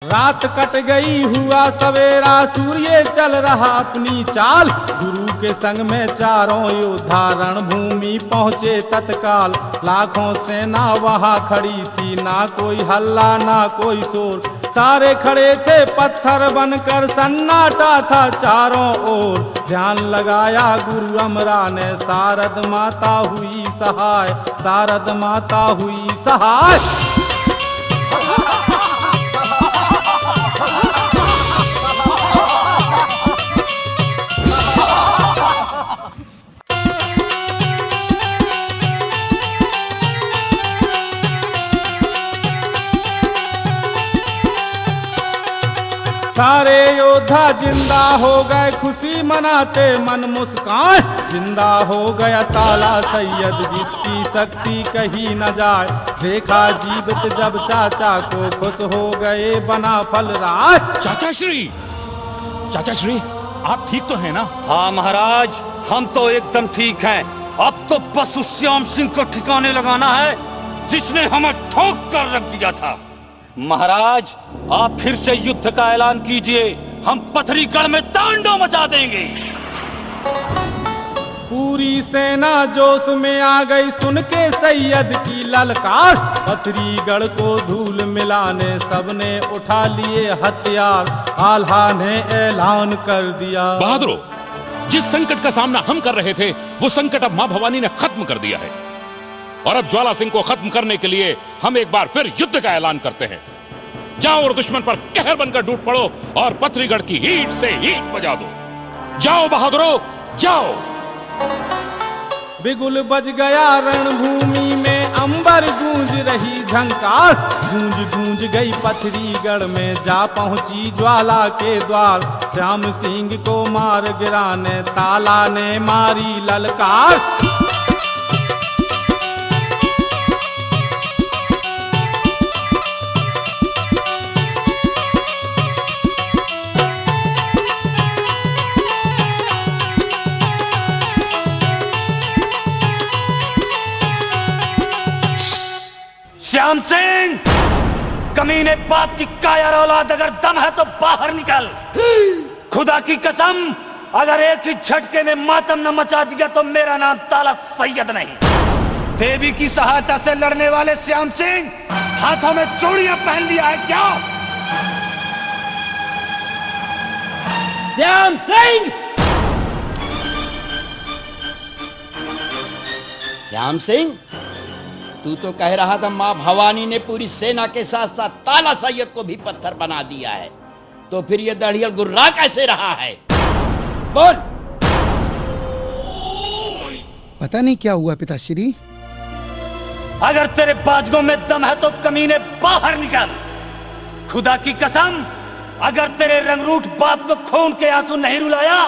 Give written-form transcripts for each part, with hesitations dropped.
रात कट गई हुआ सवेरा, सूर्य चल रहा अपनी चाल। गुरु के संग में चारों योद्धा रणभूमि पहुँचे तत्काल। लाखों सेना वहाँ खड़ी थी, ना कोई हल्ला ना कोई शोर। सारे खड़े थे पत्थर बनकर, सन्नाटा था चारों ओर। ध्यान लगाया गुरु अमरा ने, शारद माता हुई सहाय, शारद माता हुई सहाय। सारे योद्धा जिंदा हो गए, खुशी मनाते मन मुस्कान। जिंदा हो गया ताला सैयद, जिसकी शक्ति कही न जाए। देखा जीवित जब चाचा को, खुश हो गए बना फलराज। चाचा श्री आप ठीक तो हैं ना? हाँ महाराज, हम तो एकदम ठीक हैं। अब तो बस उस श्याम सिंह को ठिकाने लगाना है, जिसने हमें ठोक कर रख दिया था। महाराज, आप फिर से युद्ध का ऐलान कीजिए, हम पथरीगढ़ में तांडव मचा देंगे। पूरी सेना जोश में आ गई, सुन के सैयद की ललकार। पथरीगढ़ को धूल मिलाने सबने उठा लिए हथियार। आल्हा ने ऐलान कर दिया, बहादुरों, जिस संकट का सामना हम कर रहे थे, वो संकट अब मां भवानी ने खत्म कर दिया है। और अब ज्वाला सिंह को खत्म करने के लिए हम एक बार फिर युद्ध का ऐलान करते हैं। जाओ और दुश्मन पर कहर बनकर टूट पड़ो और पथरीगढ़ की ईंट से ईंट बजा दो। जाओ बहादुरों, जाओ। बिगुल बज गया रणभूमि में, अंबर गूंज रही झंकार। गूंज गूंज गई पथरीगढ़ में, जा पहुंची ज्वाला के द्वार। श्याम सिंह को मार गिराने ताला ने मारी ललकार। श्याम सिंह, कमीने बाप की कायर औलाद, अगर दम है तो बाहर निकल। खुदा की कसम, अगर एक ही झटके में मातम न मचा दिया तो मेरा नाम ताला सैयद नहीं। देवी की सहायता से लड़ने वाले श्याम सिंह, हाथों में चूड़ियां पहन लिया है क्या? श्याम सिंह! श्याम सिंह, तू तो कह रहा था मां भवानी ने पूरी सेना के साथ साथ ताला सैयद को भी पत्थर बना दिया है, तो फिर ये दढ़ियल गुर्रा कैसे रहा है? बोल। पता नहीं क्या हुआ पिताश्री। अगर तेरे बाजुओं में दम है तो कमीने बाहर निकल। खुदा की कसम, अगर तेरे रंगरूट बाप को खून के आंसू नहीं रुलाया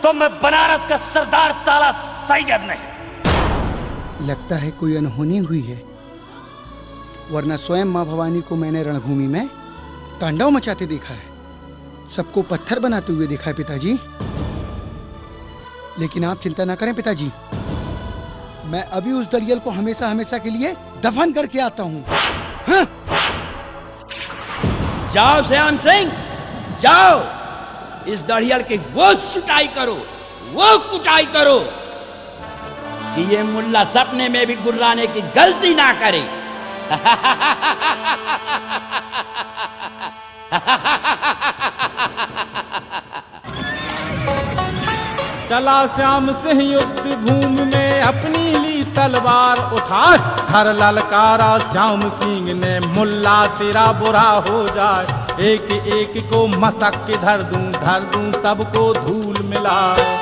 तो मैं बनारस का सरदार ताला सैयद नहीं। लगता है कोई अनहोनी हुई है, वरना स्वयं मां भवानी को मैंने रणभूमि में तांडव मचाते देखा है, सबको पत्थर बनाते हुए देखा है पिताजी। लेकिन आप चिंता ना करें पिताजी, मैं अभी उस दरियल को हमेशा हमेशा के लिए दफन करके आता हूँ। हाँ? जाओ श्याम सिंह, जाओ, इस दढ़ियल की वो चुटाई करो, वो कुटाई करो कि ये मुल्ला सपने में भी गुर्राने की गलती ना करे। चला श्याम सिंह युद्ध भूमि में, अपनी ली तलवार उठा। हर ललकारा श्याम सिंह ने, मुल्ला तेरा बुरा हो जाए। एक एक को मसक के धर दूं सबको धूल मिलाए।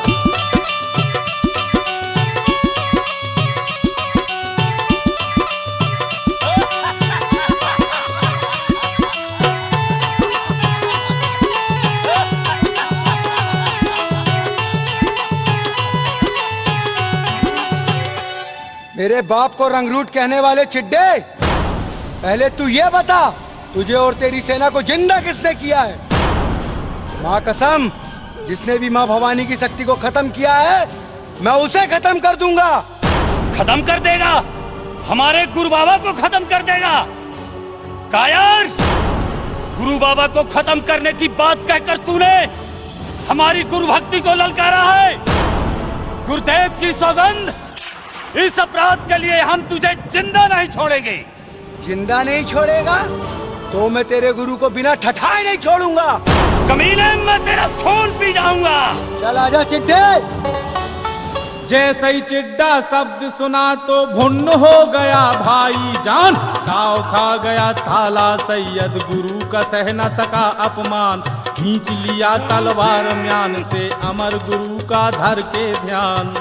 मेरे बाप को रंगरूट कहने वाले चिड्डे, पहले तू ये बता, तुझे और तेरी सेना को जिंदा किसने किया है? मां कसम, जिसने भी मां भवानी की शक्ति को खत्म किया है, मैं उसे खत्म कर दूंगा। खत्म कर देगा? हमारे गुरु बाबा को खत्म कर देगा? कायर, गुरु बाबा को खत्म करने की बात कहकर तूने हमारी गुरु भक्ति को ललकारा है। गुरुदेव की सौगंध, इस अपराध के लिए हम तुझे जिंदा नहीं छोड़ेंगे। जिंदा नहीं छोड़ेगा तो मैं तेरे गुरु को बिना ठठाए नहीं छोड़ूंगा। कमीने, मैं तेरा खून पी जाऊंगा। चल आजा चिड्डे। जैसे ही चिड्डा शब्द सुना तो भुन्न हो गया भाईजान। दाव खा गया थाला सैयद, गुरु का सह न सका अपमान। खींच लिया तलवार म्यान से, अमर गुरु का धर के ध्यान।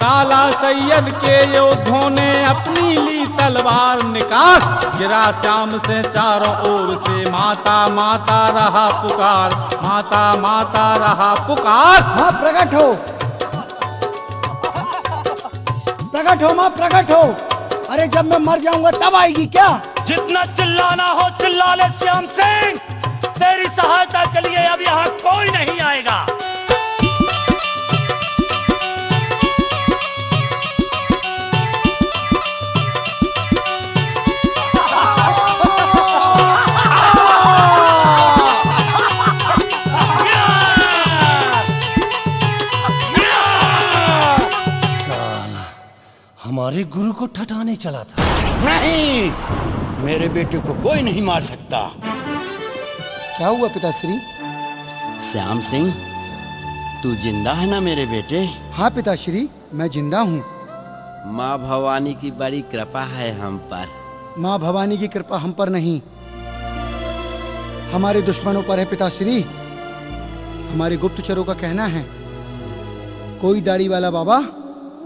काला सैयद के योद्धों ने अपनी ली तलवार निकाल। गिरा श्याम से चारों ओर से, माता माता रहा पुकार, माता माता रहा पुकार। माँ प्रकट हो, प्रकट हो माँ, प्रकट हो। अरे जब मैं मर जाऊंगा तब आएगी क्या? जितना चिल्लाना हो चिल्ला ले श्याम सिंह। तेरी सहायता के लिए अब यहाँ कोई नहीं आएगा। हमारे गुरु को ठठाने चला था। नहीं, मेरे बेटे को कोई नहीं मार सकता। क्या हुआ पिताश्री? श्याम सिंह, तू जिंदा है ना मेरे बेटे? हाँ पिताश्री, मैं जिंदा हूँ। माँ भवानी की बड़ी कृपा है हम पर। माँ भवानी की कृपा हम पर नहीं, हमारे दुश्मनों पर है पिताश्री। हमारे गुप्तचरों का कहना है कोई दाढ़ी वाला बाबा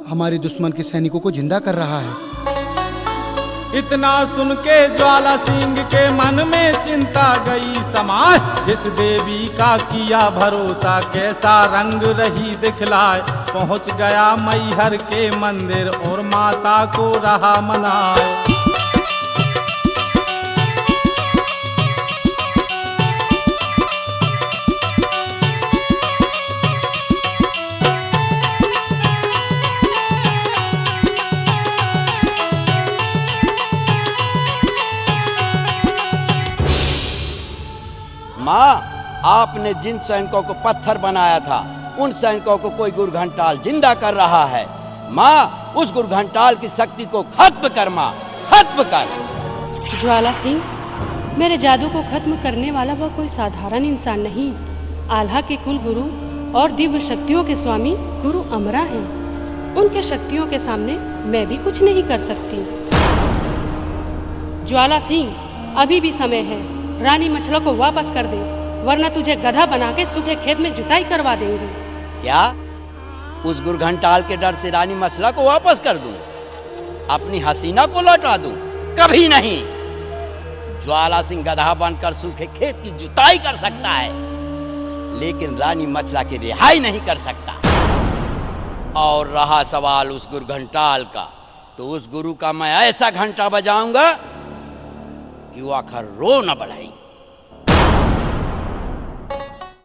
हमारे दुश्मन के सैनिकों को जिंदा कर रहा है। इतना सुन के ज्वाला सिंह के मन में चिंता गई समाए। जिस देवी का किया भरोसा, कैसा रंग रही दिखलाए। पहुंच गया मैहर के मंदिर और माता को रहा मनाए। माँ, आपने जिन सैनिकों को पत्थर बनाया था उन सैनिकों को कोई गुरघंटाल जिंदा कर रहा है। माँ, उस गुरघंटाल की शक्ति को खत्म कर माँ, खत्म कर। ज्वाला सिंह, मेरे जादू को खत्म करने वाला वह कोई साधारण इंसान नहीं, आल्हा के कुल गुरु और दिव्य शक्तियों के स्वामी गुरु अमरा हैं। उनके शक्तियों के सामने मैं भी कुछ नहीं कर सकती। ज्वाला सिंह, अभी भी समय है, रानी मछला को वापस कर दे, वरना तुझे गधा बना के सूखे खेत में जुताई करवा देंगे। क्या उस गुरघंटाल के डर से रानी मछला को वापस कर दूं? अपनी हसीना को लौटा दूं? कभी नहीं। ज्वाला सिंह गधा बनकर सूखे खेत की जुताई कर सकता है, लेकिन रानी मछला की रिहाई नहीं कर सकता। और रहा सवाल उस गुरघंटाल का, तो उस गुरु का मैं ऐसा घंटा बजाऊंगा कि वो आखिर रो न बढ़ाएगी।